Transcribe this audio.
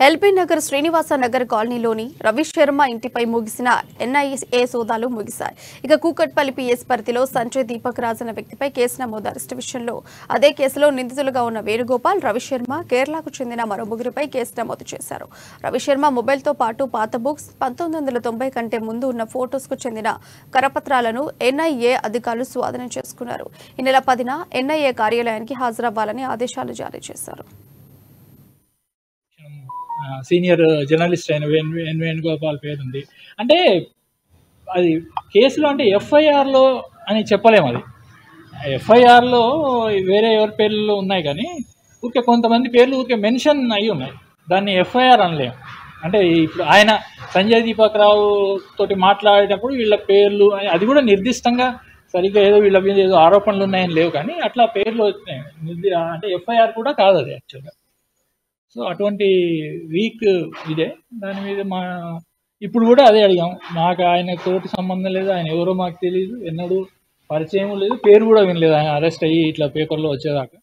LB Nagar Srinivasa Nagar కాలనీలోని రవి శర్మ ఇంటిపై ముగిసిన ఎన్ఐఏ సోదాలు ముగిశాయి. ఇక కూకట్పల్లి పిఎస్ పరిధిలో సంజయ్ దీపక్ రాజ్ అనే వ్యక్తిపై కేసు నమోదు. అరెస్టు విషయంలో అదే కేసులో నిందితులుగా ఉన్న వేణుగోపాల్, రవిశర్మ, కేరళకు చెందిన మరో ముగ్గురిపై కేసు నమోదు చేశారు. రవిశర్మ మొబైల్తో పాటు పాత బుక్స్, 1990 కంటే ముందు ఉన్న ఫోటోస్కు చెందిన కరపత్రాలను ఎన్ఐఏ అధికారులు స్వాధీనం చేసుకున్నారు. ఈ నెల 10న ఎన్ఐఏ కార్యాలయానికి హాజరవ్వాలని ఆదేశాలు జారీ చేశారు. సీనియర్ జర్నలిస్ట్ అయిన వేణుగోపాల్ పేరు ఉంది. అంటే అది కేసులో అంటే ఎఫ్ఐఆర్లో అని చెప్పలేము. అది ఎఫ్ఐఆర్లో వేరే ఎవరి పేర్లు ఉన్నాయి, కానీ ఊరికే కొంతమంది పేర్లు ఊరికే మెన్షన్ అయ్యి ఉన్నాయి. దాన్ని ఎఫ్ఐఆర్ అనలేము. అంటే ఇప్పుడు ఆయన సంజయ్ దీపక్ రావు తోటి మాట్లాడేటప్పుడు వీళ్ళ పేర్లు, అది కూడా నిర్దిష్టంగా సరిగ్గా ఏదో వీళ్ళ మీద ఏదో ఆరోపణలు ఉన్నాయని లేవు, కానీ అట్లా పేర్లు వచ్చినాయి. అంటే ఎఫ్ఐఆర్ కూడా కాదు అది యాక్చువల్గా. సో అటువంటి వీక్ ఇదే. దాని మీద ఇప్పుడు కూడా అదే అడిగాం. మాకు ఆయన తోటి సంబంధం లేదు, ఆయన ఎవరో మాకు తెలియదు, ఎన్నడూ పరిచయం లేదు, పేరు కూడా వినలేదు ఆయన అరెస్ట్ అయ్యి ఇట్లా పేపర్లో వచ్చేదాకా.